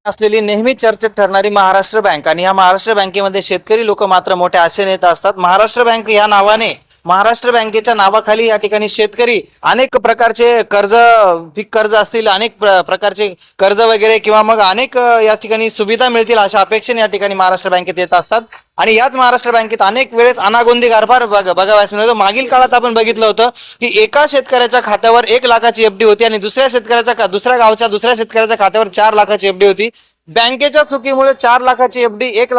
असलेली नेहमी चर्चेत ठरणारी महाराष्ट्र बँक आणि या महाराष्ट्र बँकेमध्ये शेतकरी लोक मात्र मोठ्या आशेने येत असतात. महाराष्ट्र बँक या नावाने महाराष्ट्र बँकेच्या नावाखाली या ठिकाणी शेतकरी अनेक प्रकारचे कर्ज, पीक कर्ज असतील, अनेक प्रकारचे कर्ज वगैरे किंवा मग अनेक या ठिकाणी सुविधा मिळतील अशा अपेक्षेने या ठिकाणी महाराष्ट्र बँकेत येत असतात. आणि याच महाराष्ट्र बँकेत अनेक वेळेस अनागोंदी कारभार बघावयास मिळतो. मागील काळात आपण बघितलं होतं की एका शेतकऱ्याच्या खात्यावर 1 लाखाची एफडी होती आणि दुसऱ्या गावच्या दुसऱ्या शेतकऱ्याच्या खात्यावर 4 लाखाची एफडी होती. बँकेच्या चुकीमुळे 4 लाखाची एफडी 1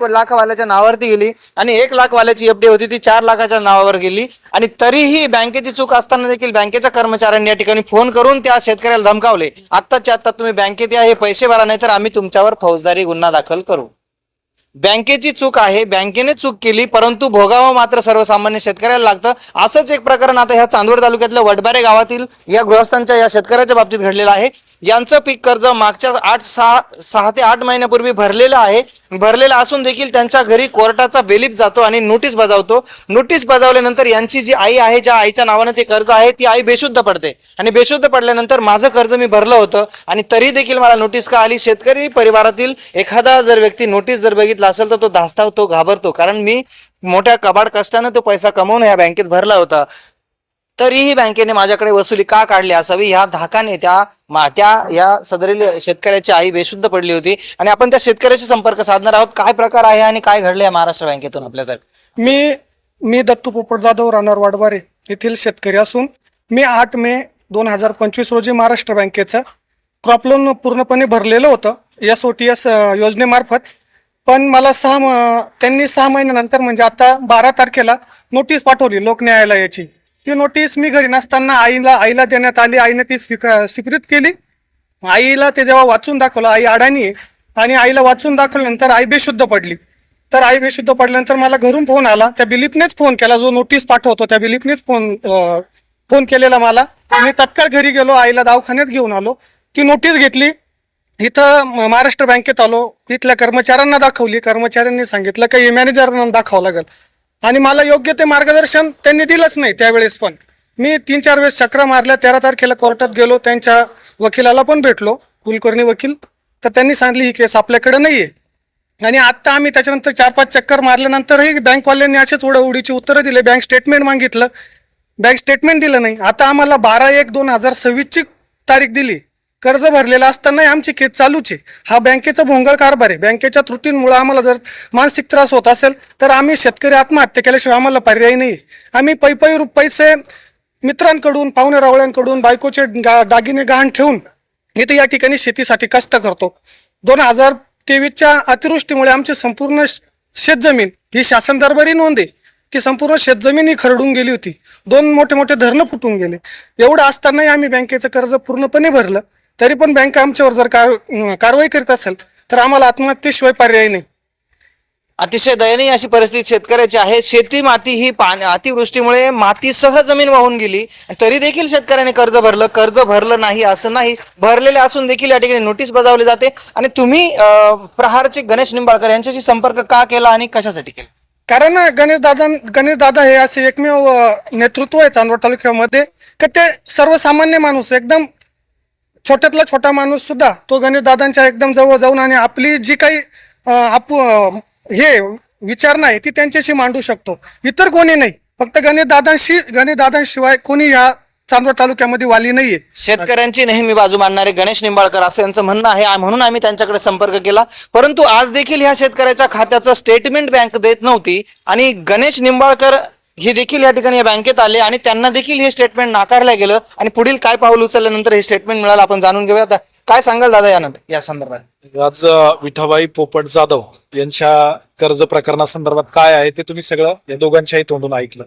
लाख वाल्याच्या नावावरती गेली आणि 1 लाख वाल्याची एफडी होती ती 4 लाखाच्या नावावर गेली. आणि तरीही बँकेची चूक असताना देखील बँकेच्या कर्मचाऱ्यांनी या ठिकाणी फोन करून त्या शेतकऱ्याला धमकावले, आत्ताच्या आत्ता तुम्ही बँकेत या, हे पैसे भरा, नाही तर आम्ही तुमच्यावर फौजदारी गुन्हा दाखल करू. बँकेची चूक आहे, बँकेने चूक केली, परंतु भोगावं मात्र सर्वसामान्य शेतकऱ्याला लागतं. असंच एक प्रकरण आता ह्या चांदवड तालुक्यातल्या वडबारे गावातील या गृहस्थांच्या या शेतकऱ्याच्या बाबतीत घडलेलं आहे. यांचं पीक कर्ज मागच्या 6 ते 8 महिन्यापूर्वी भरलेलं असून देखील त्यांच्या घरी कोर्टाचा बेलीफ जातो आणि नोटीस बजावतो. नोटीस बजावल्यानंतर यांची जी आई आहे, ज्या आईच्या नावानं ते कर्ज आहे, ती आई बेशुद्ध पडते आणि बेशुद्ध पडल्यानंतर माझं कर्ज मी भरलं होतं आणि तरी देखील मला नोटीस का आली. शेतकरी परिवारातील एखादा जर व्यक्ती नोटीस जर बघितला असेल तर तो धास्तावतो, घाबरतो, कारण मी मोठ्या कबाड कष्टाने तो पैसा कमवून या बँकेत भरला होता. तरीही बँकेने माझ्याकडे वसुली का काढली असावी, ह्या धाकाने या सदरील शेतकऱ्याची आई बेशुद्ध पडली होती. आणि आपण त्या शेतकऱ्याशी संपर्क साधणार आहोत. काय प्रकार आहे आणि काय घडले या महाराष्ट्र बँकेतून आपल्याकडे? मी दत्तू पोपट जाधव, राहणार वाडबारे येथील शेतकरी असून मी 8 मे 2025 रोजी महाराष्ट्र बँकेचं क्रॉप लोन पूर्णपणे भरलेलं होतं SOTS योजनेमार्फत. पण मला त्यांनी 6 महिन्यानंतर म्हणजे आता 12 तारखेला नोटीस पाठवली लोक न्यायालयाची. ती नोटीस मी घरी नसताना आईला देण्यात आली. आईने ती स्वीकृत केली. आईला ते जेव्हा वाचून दाखवलं, आई अडाणी आहे, आणि आईला वाचून दाखवल्यानंतर आई बेशुद्ध पडली. तर आई बेशुद्ध पडल्यानंतर मला घरून फोन आला. त्या बिलीपनेच फोन केला, जो नोटीस पाठवतो त्या बिलीपनेच फोन केलेला मला. मी तत्काळ घरी गेलो, आईला दवाखान्यात घेऊन आलो. ती नोटीस घेतली, इथं महाराष्ट्र बँकेत आलो, इथल्या कर्मचाऱ्यांना दाखवली. कर्मचाऱ्यांनी सांगितलं की मॅनेजरना दाखवावं लागेल आणि मला योग्य ते मार्गदर्शन त्यांनी दिलंच नाही. त्यावेळेस पण मी 3-4 वेळेस चक्रा मारल्या. 13 तारखेला कोर्टात गेलो, त्यांच्या वकिलाला पण भेटलो, कुलकर्णी वकील. तर त्यांनी सांगितली ही केस आपल्याकडे नाहीये. आणि आता आम्ही त्याच्यानंतर 4-5 चक्कर मारल्यानंतरही बँकवाल्यांनी असेच उडीची उत्तरं दिले. बँक स्टेटमेंट मागितलं, बँक स्टेटमेंट दिलं नाही. आता आम्हाला 12/1/2026 तारीख दिली. कर्ज भरलेलं असताना आमची केस चालूच आहे. हा बँकेचा भोंगळ कारभार आहे. बँकेच्या त्रुटींमुळे आम्हाला जर मानसिक त्रास होत असेल तर आम्ही शेतकरी आत्महत्या केल्याशिवाय आम्हाला पर्याय नाही. आम्ही पैसे मित्रांकडून, पाहुणे रावळ्यांकडून, बायकोचे दागिने गहाण ठेवून इथे या ठिकाणी शेतीसाठी कष्ट करतो. 2023च्या अतिवृष्टीमुळे आमची संपूर्ण शेतजमीन ही शासन दरबारी नोंद आहे की संपूर्ण शेतजमीन ही खरडून गेली होती. 2 मोठे धरणं फुटून गेले. एवढं असतानाही आम्ही बँकेचं कर्ज पूर्णपणे भरलं. तरी पण बँक आमच्यावर जर कारवाई करीत असेल तर आम्हाला आत्महत्येशिवाय पर्याय नाही. अतिशय दयनीय अशी परिस्थिती शेतकऱ्याची आहे. शेती माती ही अतिवृष्टीमुळे मातीसह जमीन वाहून गेली, तरी देखील शेतकऱ्याने कर्ज भरलं नाही असं नाही. भरलेले असून देखील या ठिकाणी नोटीस बजावली जाते. आणि तुम्ही प्रहारचे गणेश निंबाळकर यांच्याशी संपर्क का केला आणि कशासाठी केला? कारण गणेश दादा हे असे एकमेव नेतृत्व आहे चांदवड तालुक्यामध्ये की ते सर्वसामान्य माणूस, एकदम छोट्यातला छोटा माणूस सुद्धा तो गणेश दादांच्या एकदम जवळ जाऊन आणि आपली जी काही हे विचारणा आहे ती त्यांच्याशी मांडू शकतो. इतर कोणी नाही, फक्त गणेश दादांशिवाय कोणी या चांदवड तालुक्यामध्ये वाली नाहीये. शेतकऱ्यांची नेहमी बाजू मांडणारे गणेश निंबाळकर असं यांचं म्हणणं आहे, म्हणून आम्ही त्यांच्याकडे संपर्क केला. परंतु आज देखील ह्या शेतकऱ्याच्या खात्याचं स्टेटमेंट बँक देत नव्हती आणि गणेश निंबाळकर हे देखील या ठिकाणी या बँकेत आले आणि त्यांना देखील हे स्टेटमेंट नाकारलं गेलं. आणि पुढील काय पाऊल उचलल्यानंतर हे स्टेटमेंट मिळालं आपण जाणून घेऊया. काय सांगाल दादा यानंतर या संदर्भात? आज विठाबाई पोपट जाधव यांच्या कर्ज प्रकरणासंदर्भात काय आहे ते तुम्ही सगळं या दोघांच्याही तोंडून ऐकलं.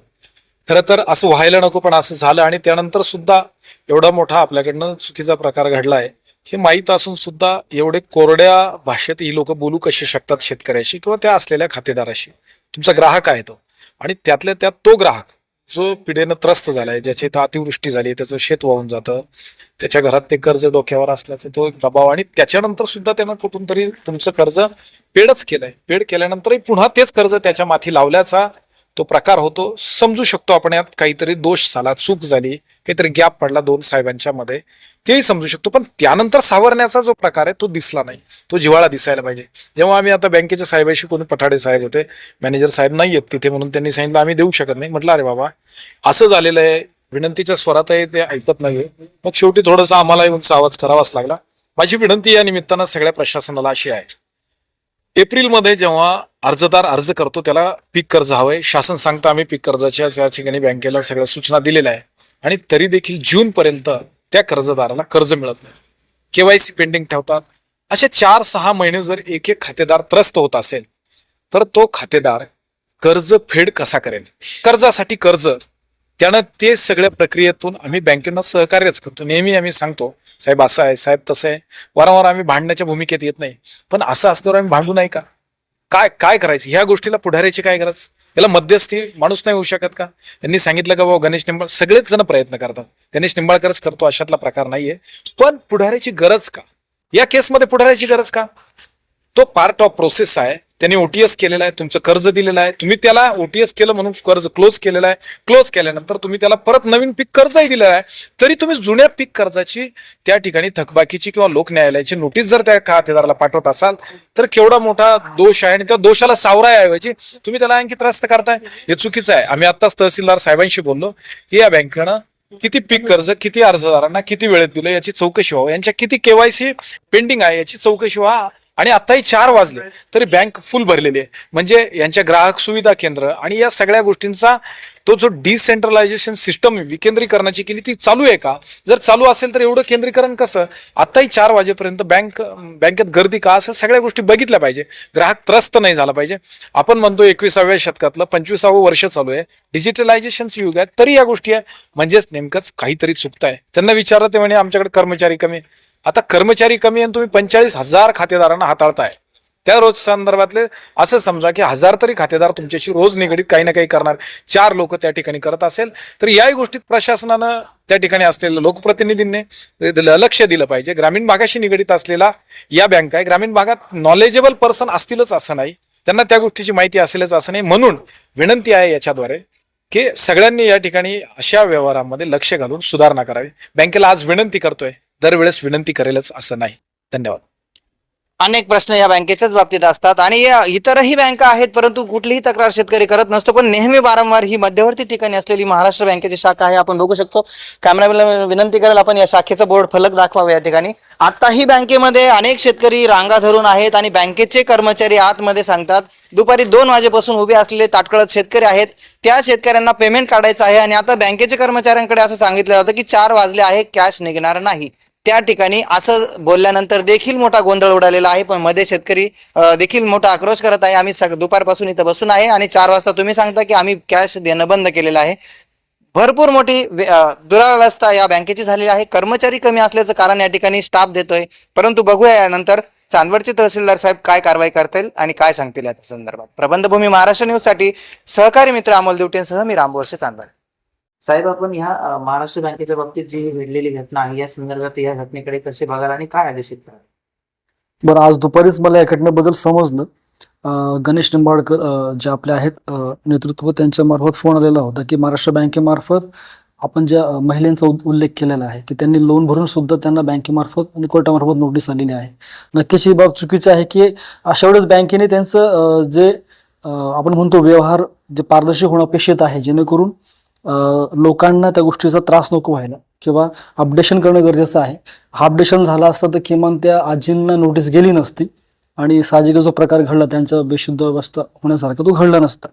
खरं तर असं व्हायला नको, पण असं झालं. आणि त्यानंतर सुद्धा एवढा मोठा आपल्याकडनं चुकीचा प्रकार घडलाय हे माहीत असून सुद्धा एवढे कोरड्या भाषेत ही लोक बोलू कशी शकतात शेतकऱ्याशी किंवा त्या असलेल्या खातेदाराशी? तुमचा ग्राहक आहे तो, आणि त्यातल्या त्यात तो ग्राहक जो पिढेनं त्रस्त झालाय, ज्याची इथं अतिवृष्टी झाली, त्याचं शेत वाहून जातं, त्याच्या घरात ते कर्ज डोक्यावर असल्याचा तो एक दबाव, आणि त्याच्यानंतर सुद्धा त्यानं कुठून तरी तुमचं कर्ज पेड केल्यानंतरही पुन्हा तेच कर्ज त्याच्या माथी लावल्याचा तो प्रकार होतो. समजू शकतो आपण यात काहीतरी दोष झाला, चूक झाली, काहीतरी गॅप पडला दोन साहेबांच्या मध्ये, तेही समजू शकतो. पण त्यानंतर सावरण्याचा जो प्रकार आहे तो दिसला नाही, तो जिव्हाळा दिसायला पाहिजे. जेव्हा आम्ही आता बँकेच्या साहेबाशी, कोणी पठाडे साहेब होते, मॅनेजर साहेब नाही आहेत तिथे, म्हणून त्यांनी सांगितलं आम्ही देऊ शकत नाही. म्हटलं अरे बाबा असं झालेलं आहे, विनंतीच्या स्वरात आहे, ते ऐकत नाहीये. मग शेवटी थोडासा आम्हाला उंच आवाज करावाच लागला. माझी विनंती या निमित्तानं सगळ्या प्रशासनाला अशी आहे, एप्रिलमध्ये जेव्हा अर्जदार अर्ज करतो त्याला पीक कर्ज हवंय, शासन सांगतं आम्ही पीक कर्जाच्या त्या ठिकाणी बँकेला सगळ्या सूचना दिलेल्या आहे, आणि तरी देखील जून पर्यंत त्या कर्जदाराला कर्ज मिळत नाही, केवायसी पेंडिंग ठेवतात. असे 4-6 महिने जर एक एक खातेदार त्रस्त होत असेल तर तो खातेदार कर्ज फेड कसा करेल? कर्जासाठी कर्ज, त्यानं ते सगळ्या प्रक्रियेतून आम्ही बँकेनं सहकार्यच करतो. नेहमी आम्ही सांगतो साहेब असं आहे, साहेब तसं आहे. वारंवार आम्ही भांडण्याच्या भूमिकेत येत नाही, पण असं असल्यावर आम्ही भांडू नाही का? काय काय करायचं? ह्या गोष्टीला पुढाऱ्याची काय गरज? याला मध्यस्थी माणूस नाही होऊ शकत का? त्यांनी सांगितलं का बाबा गणेश निंबाळ, सगळेच जण प्रयत्न करतात, गणेश निंबाळकरच करतो अशातला प्रकार नाहीये, पण पुढाऱ्याची गरज का? या केसमध्ये पुढाऱ्याची गरज का? तो पार्ट ऑफ प्रोसेस आहे. त्यांनी ओटीएस केलेला आहे, तुमचं कर्ज दिलेलं आहे, तुम्ही त्याला ओटीएस केलं म्हणून कर्ज क्लोज केलेलं आहे. क्लोज केल्यानंतर तुम्ही त्याला परत नवीन पीक कर्जही दिलेलं आहे, तरी तुम्ही जुन्या पीक कर्जाची त्या ठिकाणी थकबाकीची किंवा लोक न्यायालयाची नोटीस जर त्या खातेदाराला पाठवत असाल तर केवढा मोठा दोष आहे. आणि त्या दोषाला सावराऐवजी तुम्ही त्याला आणखी त्रस्त करताय, हे चुकीचं आहे. आम्ही आत्ताच तहसीलदार साहेबांशी बोललो की या बँकेनं किती पीक कर्ज, किती अर्जदारांना किती वेळेत दिलं याची चौकशी व्हावं, यांच्या किती केवायसी पेंडिंग आहे याची चौकशी व्हा. आणि आताही 4 वाजले तरी बँक फुल भरलेली आहे. म्हणजे यांच्या ग्राहक सुविधा केंद्र आणि या सगळ्या गोष्टींचा तो जो डिसेंट्रलायझेशन सिस्टम विकेंद्रीकरणाची केली ती चालू आहे का? जर चालू असेल तर एवढं केंद्रीकरण कसं? आताही 4 वाजेपर्यंत बँकेत गर्दी का? असं सगळ्या गोष्टी बघितल्या पाहिजे. ग्राहक त्रस्त नाही झाला पाहिजे. आपण म्हणतो 21व्या शतकातलं 25वं वर्ष चालू आहे, डिजिटलायझेशनचं युग आहे, तरी या गोष्टी आहे. म्हणजेच नेमकंच काहीतरी चुकत आहे. त्यांना विचारलं ते म्हणे आमच्याकडे कर्मचारी कमी. आता कर्मचारी कमी आणि तुम्ही 45,000 खातेदारांना हाताळताय. त्या रोज संदर्भातले असं समजा की 1000 तरी खातेदार तुमच्याशी रोज निगडीत काही ना काही करणार, 4 लोक त्या ठिकाणी करत असेल तर याही गोष्टीत प्रशासनानं त्या ठिकाणी असलेल्या लोकप्रतिनिधींनी लक्ष दिलं पाहिजे. ग्रामीण भागाशी निगडीत असलेला या बँक आहे, ग्रामीण भागात नॉलेजेबल पर्सन असतीलच असं नाही, त्यांना त्या गोष्टीची माहिती असेलच असं नाही. म्हणून विनंती आहे याच्याद्वारे की सगळ्यांनी या ठिकाणी अशा व्यवहारामध्ये लक्ष घालून सुधारणा करावी. बँकेला आज विनंती करतोय, दरवेळेस विनंती करेलच असं नाही. धन्यवाद. अनेक प्रश्न या बँकेच्याच बाबतीत असतात आणि इतरही बँका आहेत, परंतु कुठलीही तक्रार शेतकरी करत नसतो. पण नेहमी वारंवार ही मध्यवर्ती ठिकाणी असलेली महाराष्ट्र बँकेची शाखा आहे, आपण बघू शकतो. कॅमेरामॅनला विनंती करेल आपण या शाखेचा बोर्ड फलक दाखवावा या ठिकाणी. आताही बँकेमध्ये अनेक शेतकरी रांगा धरून आहेत आणि बँकेचे कर्मचारी आतमध्ये सांगतात दुपारी 2 वाजेपासून उभे असलेले ताटकळत शेतकरी आहेत, त्या शेतकऱ्यांना पेमेंट काढायचं आहे आणि आता बँकेच्या कर्मचाऱ्यांकडे असं सांगितलं जातं की 4 वाजले आहे, कॅश निघणार नाही. त्या ठिकाणी असं बोलल्यानंतर देखील मोठा गोंधळ उडालेला आहे. पण मध्ये शेतकरी देखील मोठा आक्रोश करत आहे. आम्ही दुपारपासून इथं बसून आहे आणि 4 वाजता तुम्ही सांगता की आम्ही कॅश देणं बंद केलेलं आहे. भरपूर मोठी दुरावस्था या बँकेची झालेली आहे. कर्मचारी कमी असल्याचं कारण या ठिकाणी स्टाफ देतोय, परंतु बघूया यानंतर चांदवडचे तहसीलदार साहेब काय कारवाई करतील आणि काय सांगतील या संदर्भात. प्रबंधभूमी महाराष्ट्र न्यूज साठी सहकारी मित्र अमोल देवटेंसह मी राम बोरसे, चांदवड. साहेब, आपण ह्या महाराष्ट्र बँकेच्या बाबतीत जी घडलेली घटना आहे या संदर्भात या घटनेकडे कसे बघाल आणि काय आदेशित कराल? बरं, आज दुपारीच मला या घटनेबद्दल समजलं. गणेश निंबाळकर जे आपले आहेत नेतृत्व, त्यांच्या मार्फत फोन आलेला होता की महाराष्ट्र बँकेमार्फत आपण ज्या महिलांचा उल्लेख केलेला आहे की त्यांनी लोन भरून सुद्धा त्यांना बँकेमार्फत आणि कोर्टामार्फत नोटीस आलेली आहे. नक्कीच ही बाब चुकीची आहे की अशा वेळेस बँकेने त्यांचं जे आपण म्हणतो व्यवहार जे पारदर्शी होणं अपेक्षित आहे, जेणेकरून लोकांना त्या गोष्टीचा त्रास नको व्हायला किंवा अपडेशन करणं गरजेचं आहे. हा अपडेशन झाला असता तर किमान त्या आजींना नोटीस गेली नसती आणि साहजिक जो प्रकार घडला त्यांच्या बेशुद्ध अवस्था होण्यासारखा तो घडला नसता.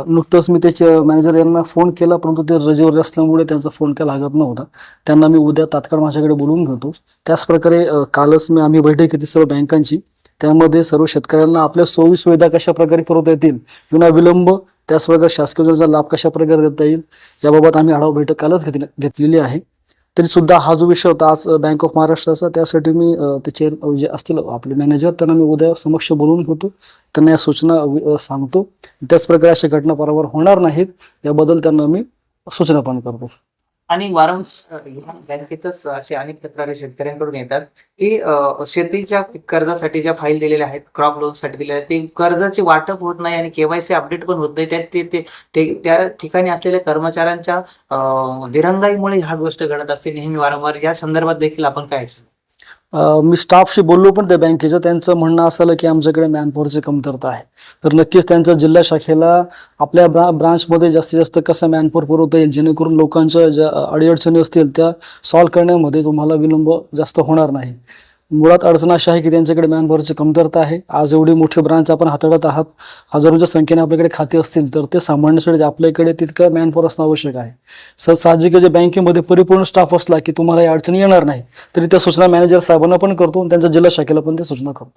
नुकतंच मी त्याचे मॅनेजर यांना फोन केला, परंतु ते रजेवर असल्यामुळे त्यांचा फोन काय लागत नव्हता. त्यांना मी उद्या तात्काळ माझ्याकडे बोलवून घेतो. त्याचप्रकारे कालच आम्ही बैठक घेतली सर्व बँकांची, त्यामध्ये सर्व शेतकऱ्यांना आपल्या सोयी सुविधा कशा प्रकारे पुरवता येतील विना विलंब, त्याचप्रकारे शासकीय योजनेचा लाभ कशा प्रकारे देता येईल याबाबत आम्ही आढावा बैठक कालच घेतलेली आहे. तरी सुद्धा हा जो विषय होता आज बँक ऑफ महाराष्ट्राचा, त्यासाठी मी त्याचे जे असतील आपले मॅनेजर त्यांना मी उद्या समक्ष बोलवून घेतो, त्यांना या सूचना सांगतो. त्याच प्रकारे अशा घटना वारंवार होणार नाहीत याबद्दल त्यांना मी सूचना पण करतो. आणि वारंवार ह्या बँकेतच असे अनेक तक्रारी शेतकऱ्यांकडून येतात की शेतीच्या कर्जासाठी ज्या फाईल दिलेल्या आहेत, क्रॉप लोनसाठी दिलेल्या आहेत, ते कर्जाचे वाटप होत नाही आणि केवायसी अपडेट पण होत नाही. त्या ठिकाणी असलेल्या कर्मचाऱ्यांच्या दिरंगाईमुळे ह्या गोष्ट घडत असते नेहमी वारंवार. या संदर्भात देखील आपण काय सांगू? मी स्टाफशी बोललो पण त्या बँकेचं, त्यांचं म्हणणं असं आलं की आमच्याकडे मॅनपॉवरची कमतरता आहे. तर नक्कीच त्यांच्या जिल्हा शाखेला आपल्या ब्रांचमध्ये जास्तीत जास्त कसं मॅनपॉवर पुरवता येईल, जेणेकरून लोकांच्या ज्या अडीअडचणी असतील त्या सॉल्व्ह करण्यामध्ये तुम्हाला विलंब जास्त होणार नाही. मुळात अडचण अशी आहे की त्यांच्याकडे मॅनपॉवरची कमतरता आहे. आज एवढी मोठी ब्रांच आपण हाताळत आहात, हजारोच्या संख्येने आपल्याकडे खाते असतील, तर ते सांभाळण्यासाठी आपल्याकडे तितकं मॅनपॉवर असणं आवश्यक आहे. साहजिक जे बँकेमध्ये परिपूर्ण स्टाफ असला की तुम्हाला या अडचणी येणार नाही. तरी त्या सूचना मॅनेजर साहेबांना पण करतो आणि त्यांच्या जिल्हा शाखेला पण त्या सूचना करतो.